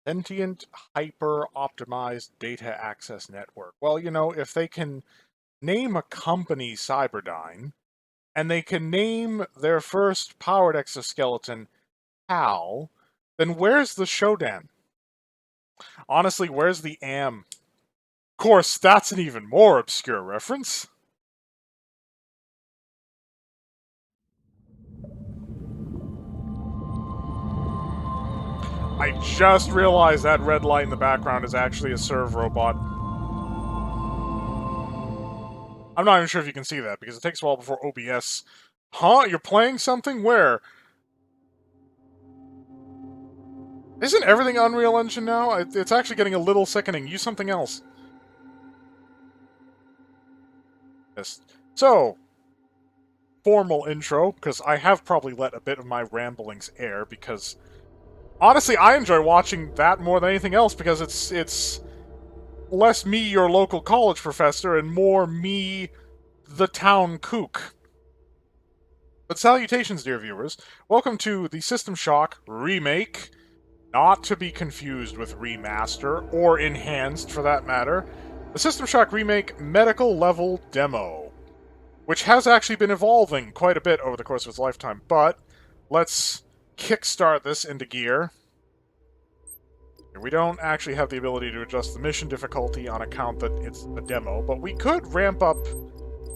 Sentient hyper-optimized data access network. Well, if they can name a company Cyberdyne, and they can name their first powered exoskeleton HAL, then where's the Shodan? Honestly, where's the AM? Of course, that's an even more obscure reference. I just realized that red light in the background is actually a serve robot. I'm not even sure if you can see that, because it takes a while before OBS... Huh? You're playing something? Where? Isn't everything Unreal Engine now? It's actually getting a little sickening. Use something else. Yes. So, formal intro, because I have probably let a bit of my ramblings air, because... Honestly, I enjoy watching that more than anything else, because it's less me, your local college professor, and more me, the town kook. But salutations, dear viewers. Welcome to the System Shock Remake, not to be confused with Remaster, or Enhanced for that matter, the System Shock Remake Medical Level Demo, which has actually been evolving quite a bit over the course of its lifetime, but let's kickstart this into gear. We don't actually have the ability to adjust the mission difficulty on account that it's a demo, but we could ramp up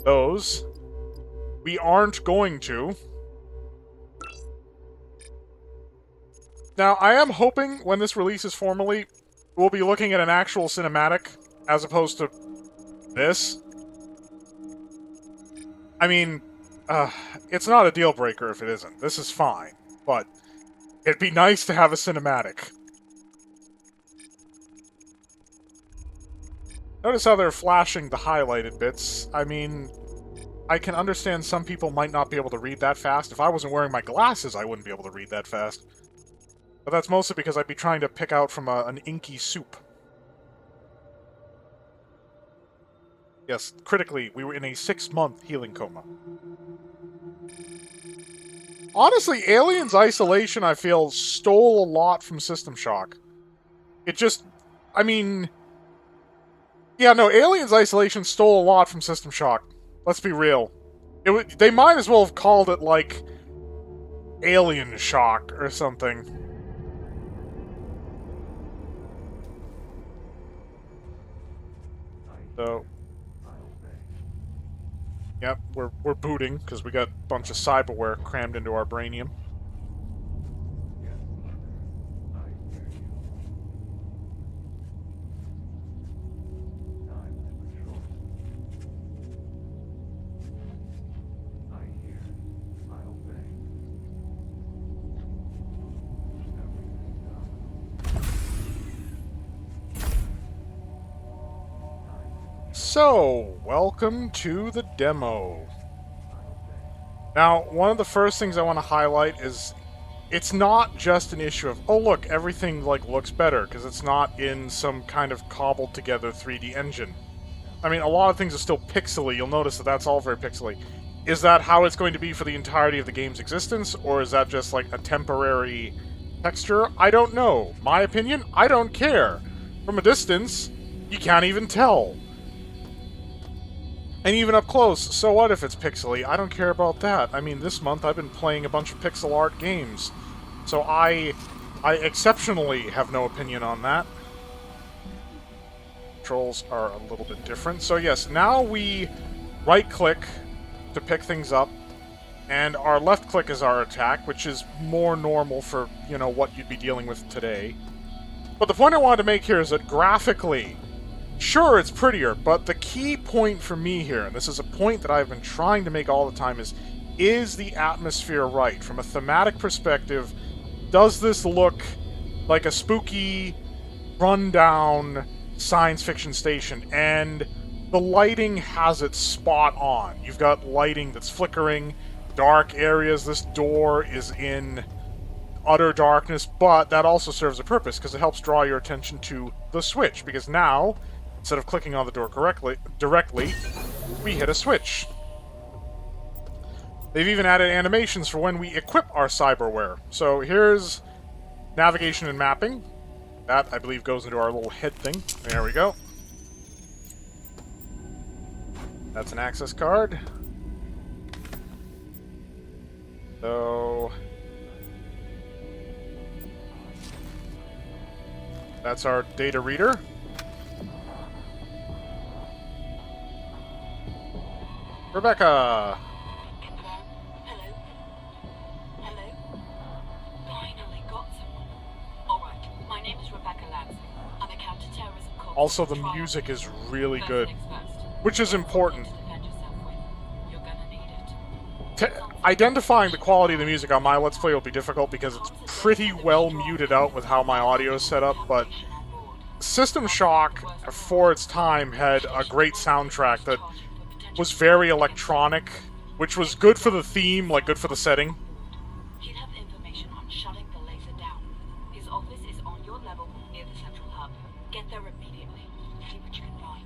those. We aren't going to. Now, I am hoping when this releases formally, we'll be looking at an actual cinematic, as opposed to this. I mean, it's not a deal breaker if it isn't. This is fine, but it'd be nice to have a cinematic. Notice how they're flashing the highlighted bits. I mean, I can understand some people might not be able to read that fast. If I wasn't wearing my glasses, I wouldn't be able to read that fast. But that's mostly because I'd be trying to pick out from an inky soup. Yes, critically, we were in a 6-month healing coma. Honestly, Alien's Isolation, I feel, stole a lot from System Shock. It just... I mean... Yeah, no, Alien's Isolation stole a lot from System Shock. Let's be real. They might as well have called it, like, Alien Shock or something. So... Yep, we're booting, because we got a bunch of cyberware crammed into our brainium. So, welcome to the demo. Now, one of the first things I want to highlight is it's not just an issue of, oh look, everything looks better, because it's not in some kind of cobbled together 3D engine. I mean, a lot of things are still pixely. You'll notice that that's all very pixely. Is that how it's going to be for the entirety of the game's existence, or is that just like a temporary texture? I don't know. My opinion? I don't care. From a distance, you can't even tell. And even up close, so what if it's pixely? I don't care about that. I mean, this month I've been playing a bunch of pixel art games. So I exceptionally have no opinion on that. Controls are a little bit different. So yes, now we right-click to pick things up, and our left-click is our attack, which is more normal for, what you'd be dealing with today. But the point I wanted to make here is that graphically, sure, it's prettier, but the key point for me here, and this is a point that I've been trying to make all the time, is the atmosphere right? From a thematic perspective, does this look like a spooky, run-down science fiction station? And the lighting has it spot on. You've got lighting that's flickering, dark areas. This door is in utter darkness, but that also serves a purpose, because it helps draw your attention to the switch, because now, instead of clicking on the door directly, we hit a switch. They've even added animations for when we equip our cyberware. So here's navigation and mapping. That, I believe, goes into our little head thing. There we go. That's an access card. So... that's our data reader. Rebecca! Hello? Hello? Finally got someone. Alright, my name is Rebecca Lansing. I'm a counter-terrorism corps. Also, the music is really good, which is important. You're gonna need it. Identifying the quality of the music on my Let's Play will be difficult because it's pretty well muted out with how my audio is set up, but System Shock, for its time, had a great soundtrack that was very electronic, which was good for the theme, like good for the setting. He'll have information on shutting the laser down. His office is on your level near the central hub. Get there immediately. See what you can find.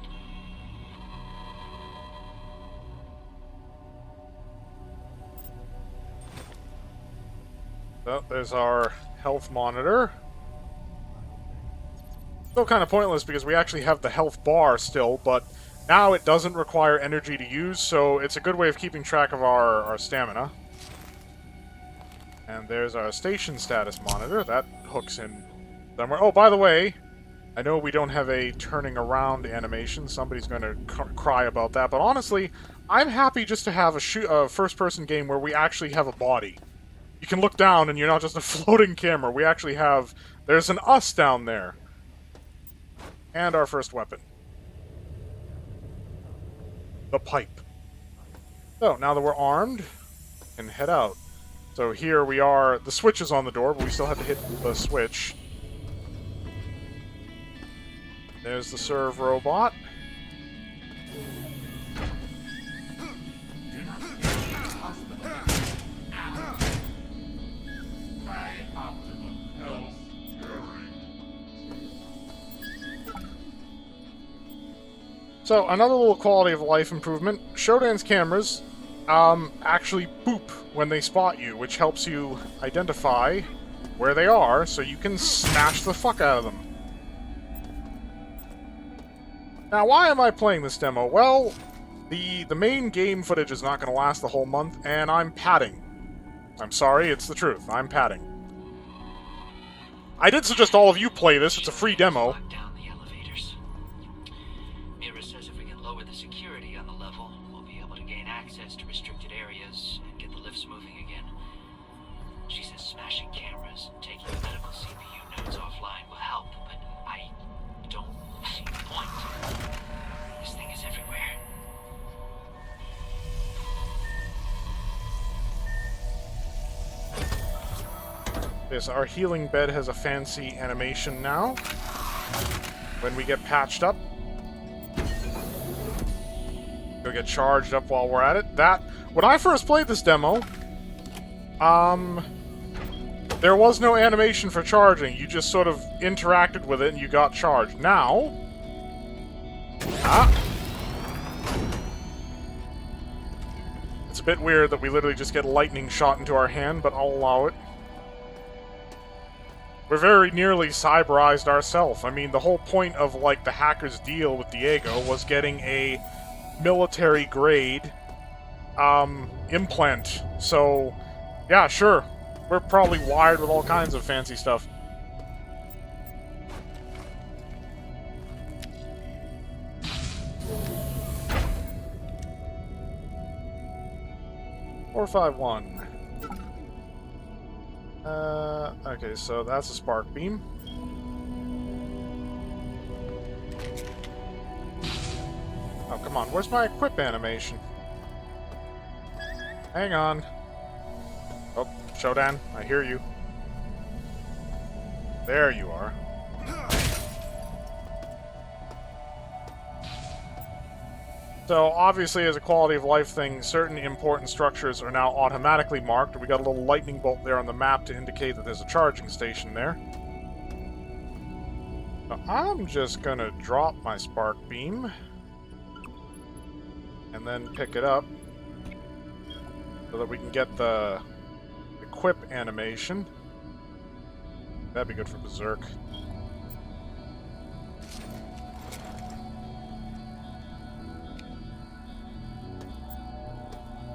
So, there's our health monitor. Still kind of pointless because we actually have the health bar still, but now it doesn't require energy to use, so it's a good way of keeping track of our stamina. And there's our station status monitor. That hooks in somewhere. Oh, by the way, I know we don't have a turning around animation. Somebody's going to cry about that, but honestly, I'm happy just to have a first-person game where we actually have a body. You can look down and you're not just a floating camera. We actually have... there's an us down there. And our first weapon. The pipe. So, now that we're armed, we can head out. So here we are. The switch is on the door, but we still have to hit the switch. There's the serve robot. So, another little quality of life improvement. Shodan's cameras actually boop when they spot you, which helps you identify where they are so you can smash the fuck out of them. Now, why am I playing this demo? Well, the main game footage is not going to last the whole month, and I'm padding. I'm sorry, it's the truth. I'm padding. I did suggest all of you play this. It's a free demo. Yes, our healing bed has a fancy animation now. When we get patched up. We'll get charged up while we're at it. When I first played this demo, there was no animation for charging. You just sort of interacted with it and you got charged. Now... it's a bit weird that we literally just get lightning shot into our hand, but I'll allow it. We're very nearly cyberized ourselves. I mean, the whole point of, like, the hacker's deal with Diego was getting a military-grade, implant. So, yeah, sure. We're probably wired with all kinds of fancy stuff. Four, 5, 1. Okay, so that's a spark beam. Oh, come on. Where's my equip animation? Hang on. Oh, Shodan, I hear you. There you are. So, obviously, as a quality of life thing, certain important structures are now automatically marked. We got a little lightning bolt there on the map to indicate that there's a charging station there. So I'm just gonna drop my spark beam. And then pick it up. So that we can get the equip animation. That'd be good for Berserk.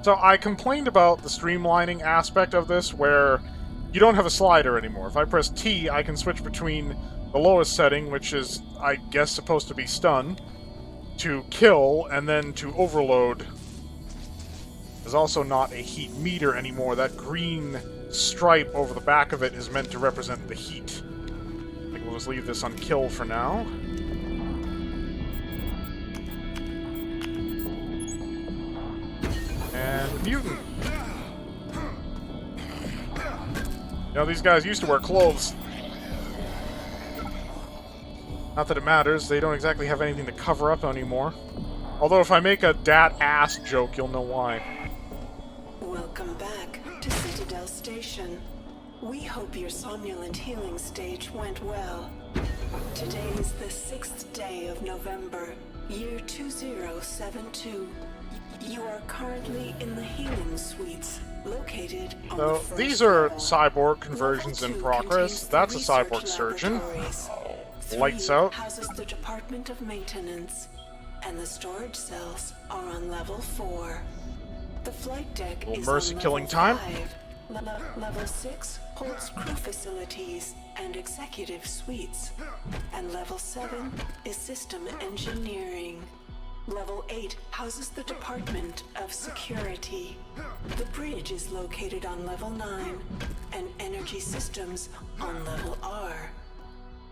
So I complained about the streamlining aspect of this, where you don't have a slider anymore. If I press T, I can switch between the lowest setting, which is, I guess, supposed to be stun, to kill, and then to overload. There's also not a heat meter anymore. That green stripe over the back of it is meant to represent the heat. I think we'll just leave this on kill for now. And mutant. You know, these guys used to wear clothes. Not that it matters, they don't exactly have anything to cover up anymore. Although if I make a dat-ass joke, you'll know why. Welcome back to Citadel Station. We hope your somnolent healing stage went well. Today is the 6th day of November, year 2072. You are currently in the healing suites, located on the So, first these are level. cyborg conversions in Level 2 progress. contains the That's a cyborg research surgeon. laboratories. Lights 3 out. houses the Department of Maintenance, and the storage cells are on level 4. The flight deck Little is mercy on killing level time. 5. Level 6 holds crew facilities and executive suites, and level 7 is system engineering. Level 8 houses the Department of Security. The bridge is located on level 9, and energy systems on level R.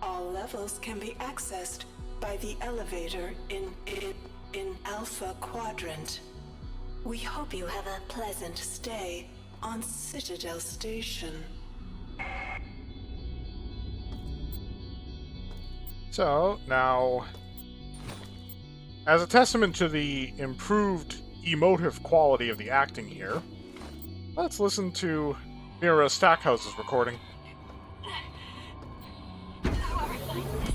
All levels can be accessed by the elevator in Alpha Quadrant. We hope you have a pleasant stay on Citadel Station. So, now, as a testament to the improved emotive quality of the acting here, let's listen to Mira Stackhouse's recording. Whoever finds this,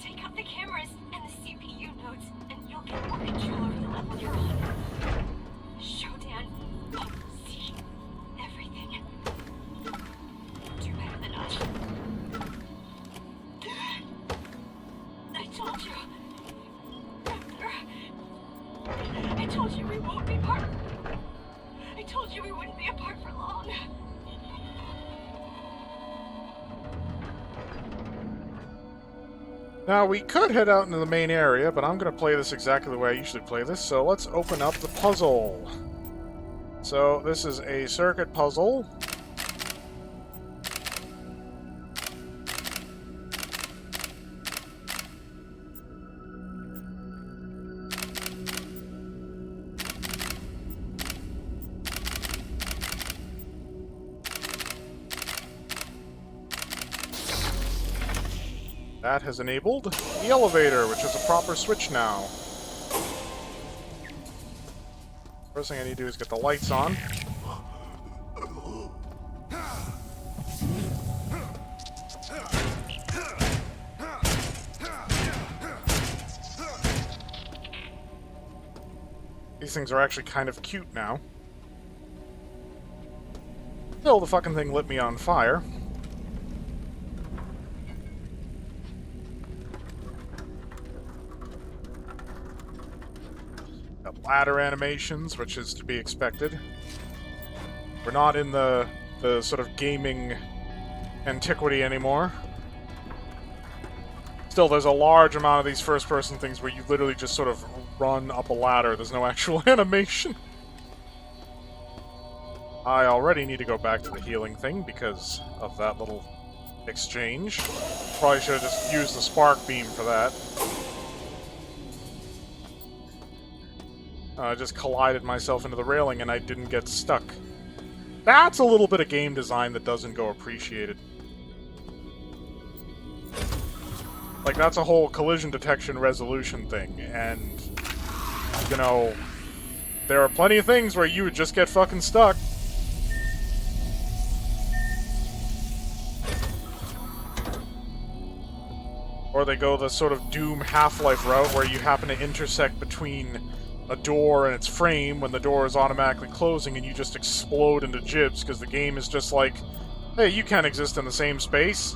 take out the cameras and the CPU nodes, and you'll get more control over the level you're on. Show Dan, see everything. Do better than us. I told you. I told you we won't be part. I told you we wouldn't be apart for long. Now, we could head out into the main area, but I'm going to play this exactly the way I usually play this, so let's open up the puzzle. So, this is a circuit puzzle. That has enabled the elevator, which is a proper switch now. First thing I need to do is get the lights on. These things are actually kind of cute now. Still, the fucking thing lit me on fire. Ladder animations, which is to be expected. We're not in the sort of gaming antiquity anymore. Still, there's a large amount of these first-person things where you literally just sort of run up a ladder. There's no actual animation. I already need to go back to the healing thing because of that little exchange. Probably should have just used the spark beam for that. I just collided myself into the railing and I didn't get stuck. That's a little bit of game design that doesn't go appreciated. Like, that's a whole collision detection resolution thing, and, you know, there are plenty of things where you would just get fucking stuck. Or they go the sort of Doom Half-Life route where you happen to intersect between a door and its frame when the door is automatically closing and you just explode into gibs because the game is just like, hey, you can't exist in the same space.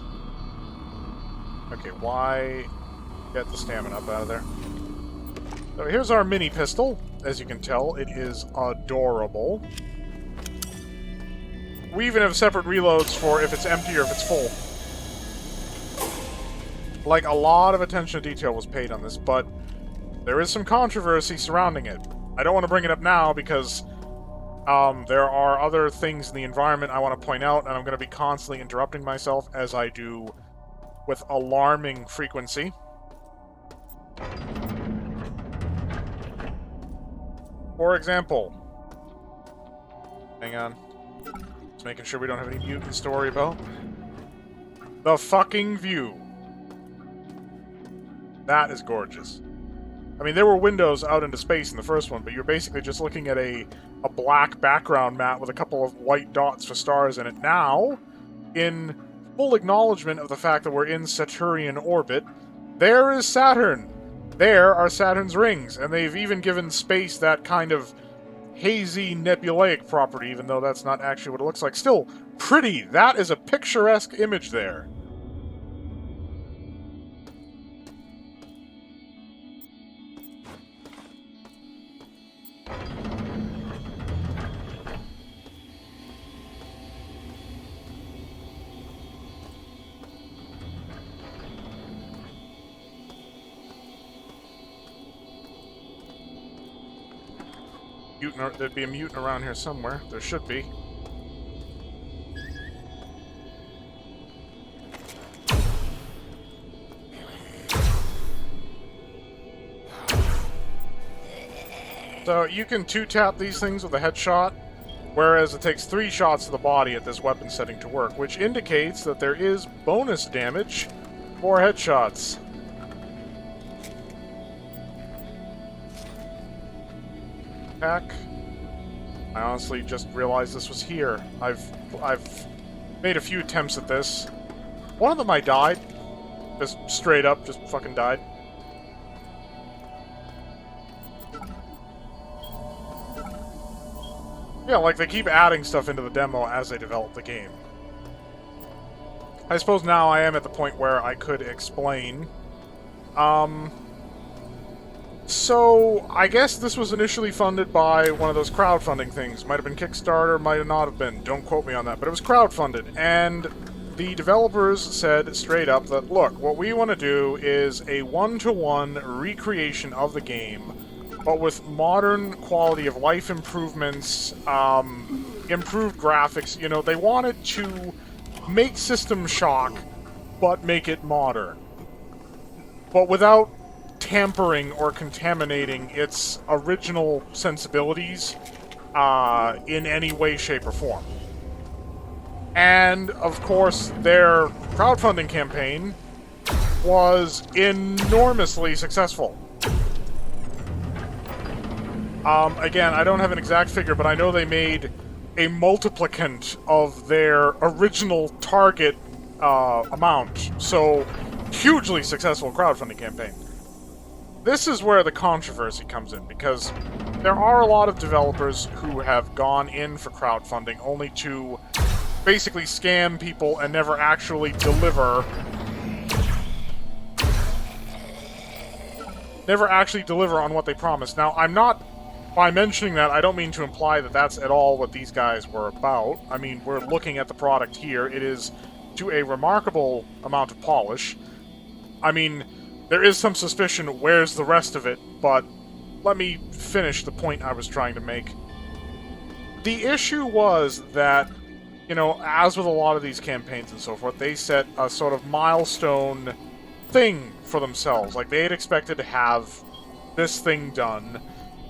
Okay, why get the stamina up out of there? So here's our mini pistol. as you can tell. It is adorable. We even have separate reloads for if it's empty or if it's full. Like, a lot of attention to detail was paid on this, but there is some controversy surrounding it. I don't want to bring it up now because there are other things in the environment I want to point out, and I'm going to be constantly interrupting myself as I do with alarming frequency. For example, hang on, just making sure we don't have any mutants to worry about. The fucking view. That is gorgeous. I mean, there were windows out into space in the first one, but you're basically just looking at a black background map with a couple of white dots for stars in it. Now, in full acknowledgement of the fact that we're in Saturnian orbit, there is Saturn. There are Saturn's rings, and they've even given space that kind of hazy nebulaic property, even though that's not actually what it looks like. Still, pretty. That is a picturesque image there. There'd be a mutant around here somewhere. There should be. So you can 2-tap these things with a headshot, whereas it takes 3 shots to the body at this weapon setting to work, which indicates that there is bonus damage for headshots. Pack. I honestly just realized this was here. I've made a few attempts at this. One of them I died. Just straight up, just fucking died. Yeah, like they keep adding stuff into the demo as they develop the game. I suppose now I am at the point where I could explain. So, I guess this was initially funded by one of those crowdfunding things. Might have been Kickstarter, might have not have been. Don't quote me on that. But it was crowdfunded. And the developers said straight up that, look, what we want to do is a one-to-one recreation of the game, but with modern quality of life improvements, improved graphics. You know, they wanted to make System Shock, but make it modern. But without tampering or contaminating its original sensibilities in any way, shape, or form. And, of course, their crowdfunding campaign was enormously successful. Again, I don't have an exact figure, but I know they made a multiplicand of their original target amount. So, hugely successful crowdfunding campaign. This is where the controversy comes in, because there are a lot of developers who have gone in for crowdfunding only to basically scam people and never actually deliver. Never actually deliver on what they promised. Now, I'm not, by mentioning that, I don't mean to imply that that's at all what these guys were about. I mean, we're looking at the product here. It is to a remarkable amount of polish. I mean, there is some suspicion where's the rest of it, but let me finish the point I was trying to make. The issue was that, you know, as with a lot of these campaigns and so forth, they set a sort of milestone thing for themselves. Like, they had expected to have this thing done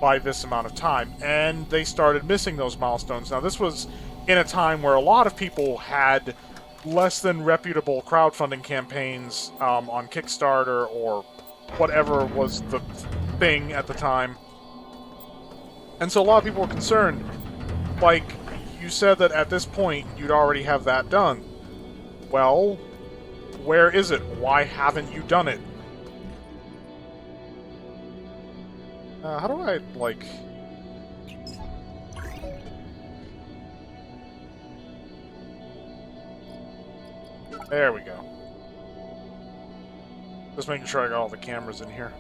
by this amount of time, and they started missing those milestones. Now, this was in a time where a lot of people had less than reputable crowdfunding campaigns on Kickstarter or whatever was the thing at the time. And so a lot of people were concerned. Like, you said that at this point you'd already have that done. Well, where is it? Why haven't you done it? How do I, like... There we go. Just making sure I got all the cameras in here.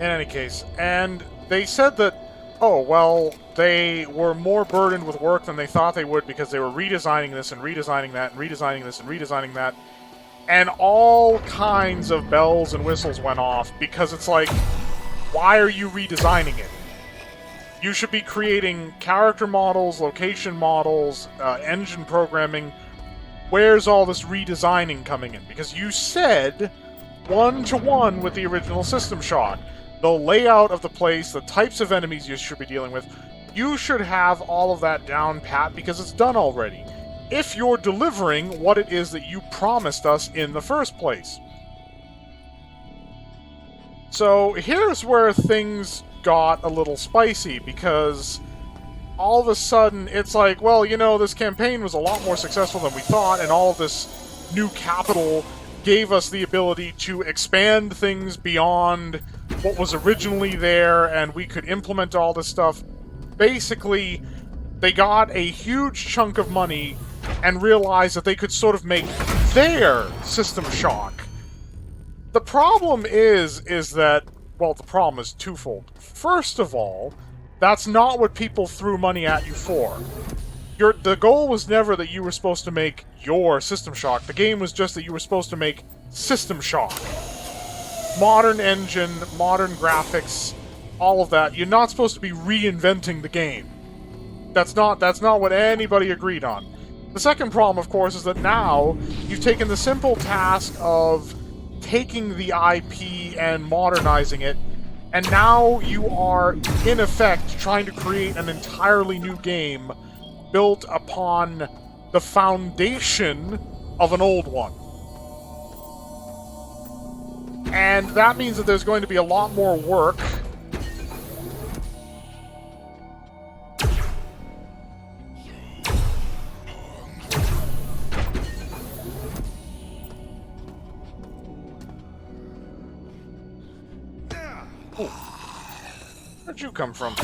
In any case, and they said that, oh, well, they were more burdened with work than they thought they would because they were redesigning this and redesigning that and redesigning this and redesigning that, and all kinds of bells and whistles went off because it's like, why are you redesigning it? You should be creating character models, location models, engine programming. Where's all this redesigning coming in? Because you said one-to-one with the original System Shock. The layout of the place, the types of enemies you should be dealing with, you should have all of that down pat because it's done already. If you're delivering what it is that you promised us in the first place. So here's where things got a little spicy, because all of a sudden it's like, well, you know, this campaign was a lot more successful than we thought, and all of this new capital gave us the ability to expand things beyond what was originally there, and we could implement all this stuff. Basically, they got a huge chunk of money and realized that they could sort of make their System Shock. The problem is that, well, the problem is twofold. First of all, that's not what people threw money at you for. The goal was never that you were supposed to make your System Shock. The game was just that you were supposed to make System Shock. Modern engine, modern graphics, all of that. You're not supposed to be reinventing the game. That's not what anybody agreed on. The second problem, of course, is that now you've taken the simple task of taking the IP and modernizing it, and now you are, in effect, trying to create an entirely new game built upon the foundation of an old one. And that means that there's going to be a lot more work. Ooh. Where'd you come from?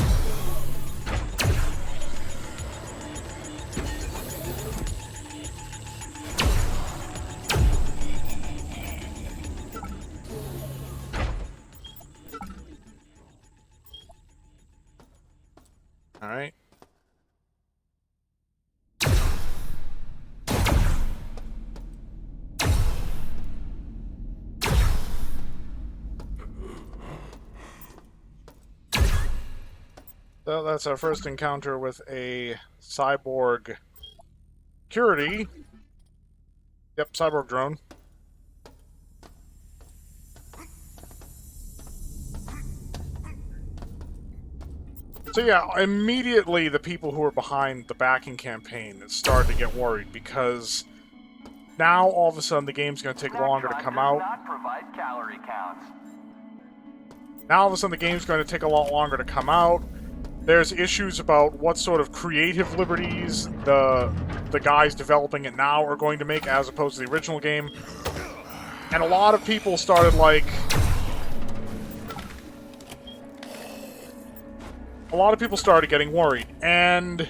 All right. So that's our first encounter with a cyborg security. Yep, cyborg drone. So yeah, immediately the people who are behind the backing campaign started to get worried, because now all of a sudden the game's going to take longer to come out. Now all of a sudden the game's going to take a lot longer to come out. There's issues about what sort of creative liberties the guys developing it now are going to make as opposed to the original game. And a lot of people started like... A lot of people started getting worried, and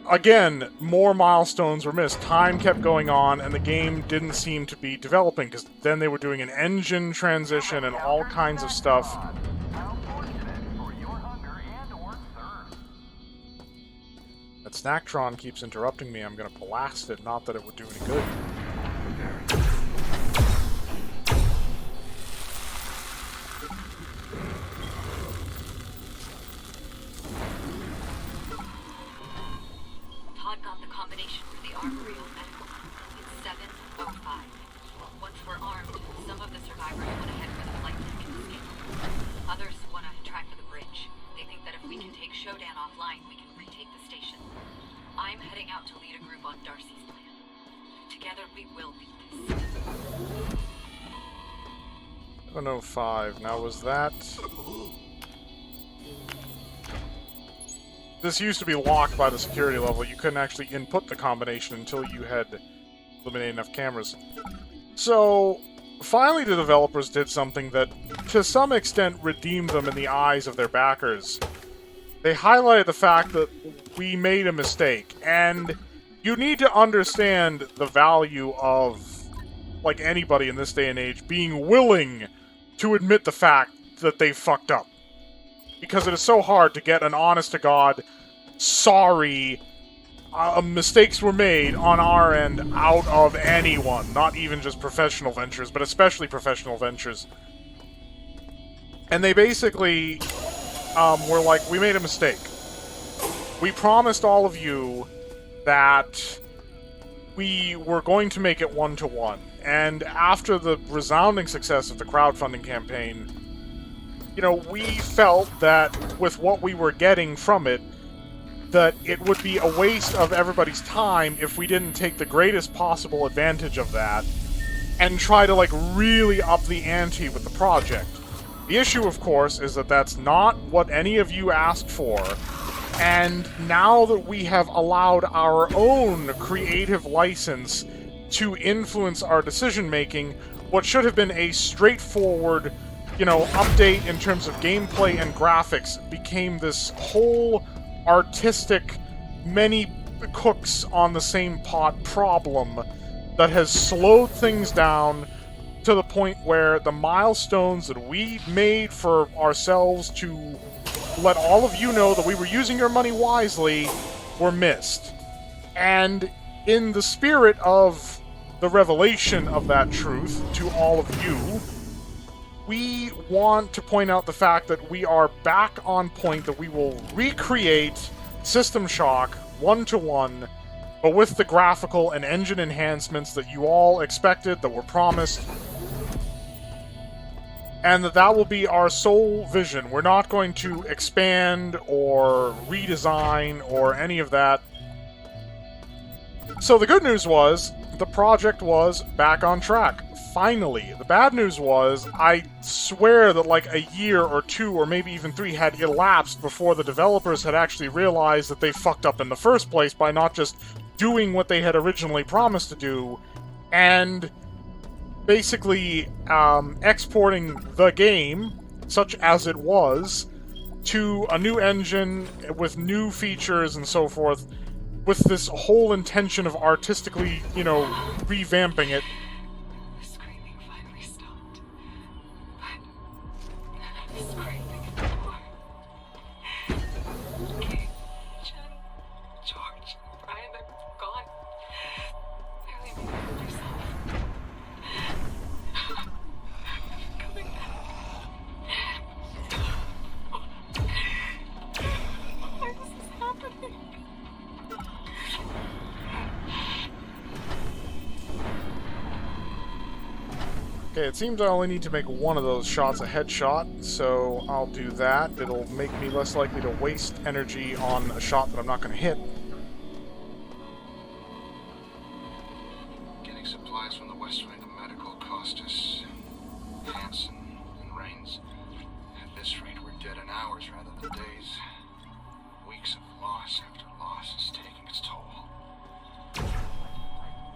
again, more milestones were missed. Time kept going on, and the game didn't seem to be developing, because then they were doing an engine transition and all kinds of stuff. That Snacktron keeps interrupting me. I'm going to blast it, not that it would do any good. Got the combination for the armory on medical. It's 7:05. Once we're armed, some of the survivors want to head for the flight deck and escape. Others want to track for the bridge. They think that if we can take Showdown offline, we can retake the station. I'm heading out to lead a group on Darcy's plan. Together we will beat this. 7:05. Now was that... This used to be locked by the security level. You couldn't actually input the combination until you had eliminated enough cameras. So, finally the developers did something that, to some extent, redeemed them in the eyes of their backers. They highlighted the fact that we made a mistake, and you need to understand the value of, like anybody in this day and age, being willing to admit the fact that they fucked up. Because it is so hard to get an honest-to-God, sorry, mistakes were made on our end out of anyone. Not even just professional ventures, but especially professional ventures. And they basically were like, we made a mistake. We promised all of you that we were going to make it one-to-one. And after the resounding success of the crowdfunding campaign, you know, we felt that with what we were getting from it, that it would be a waste of everybody's time if we didn't take the greatest possible advantage of that and try to, like, really up the ante with the project. The issue, of course, is that that's not what any of you asked for, and now that we have allowed our own creative license to influence our decision-making, what should have been a straightforward, you know, update in terms of gameplay and graphics became this whole artistic, many cooks on the same pot problem that has slowed things down to the point where the milestones that we made for ourselves to let all of you know that we were using your money wisely were missed. And in the spirit of the revelation of that truth to all of you, we want to point out the fact that we are back on point, that we will recreate System Shock one-to-one, but with the graphical and engine enhancements that you all expected, that were promised, and that will be our sole vision. We're not going to expand or redesign or any of that. So the good news was, the project was back on track. Finally. The bad news was, I swear that like a year or two or maybe even 3 had elapsed before the developers had actually realized that they fucked up in the first place by not just doing what they had originally promised to do, and basically exporting the game, such as it was, to a new engine with new features and so forth, with this whole intention of artistically, you know, revamping it. The screaming finally stopped. But the screaming more. Kate, Jen, George, Brian, they're gone. They're leaving you with yourself. Coming back. Why is this happening? Okay, it seems I only need to make one of those shots a headshot, so I'll do that. It'll make me less likely to waste energy on a shot that I'm not going to hit. Getting supplies from the West Wing of Medical cost us Hansen and Rains. At this rate, we're dead in hours rather than days. Weeks of loss after loss is taking its toll.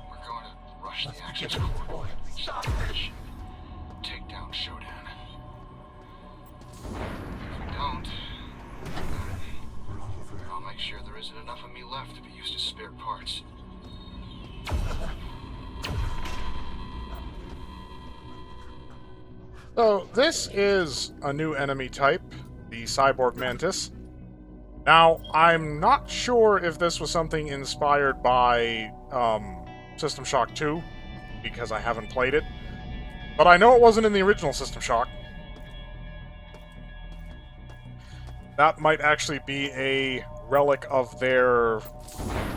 We're going to rush the access corridor. Take down Shodan. If we don't, I'll make sure there isn't enough of me left to be used as spare parts. So, this is a new enemy type, the Cyborg Mantis. Now, I'm not sure if this was something inspired by System Shock 2, because I haven't played it. But I know it wasn't in the original System Shock. That might actually be a relic of their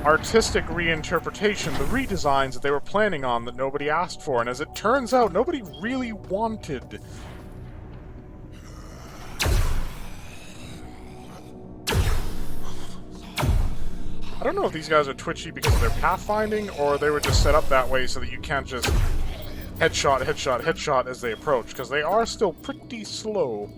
artistic reinterpretation, the redesigns that they were planning on that nobody asked for, and as it turns out, nobody really wanted. I don't know if these guys are twitchy because of their pathfinding, or they were just set up that way so that you can't just headshot, headshot, headshot as they approach, because they are still pretty slow.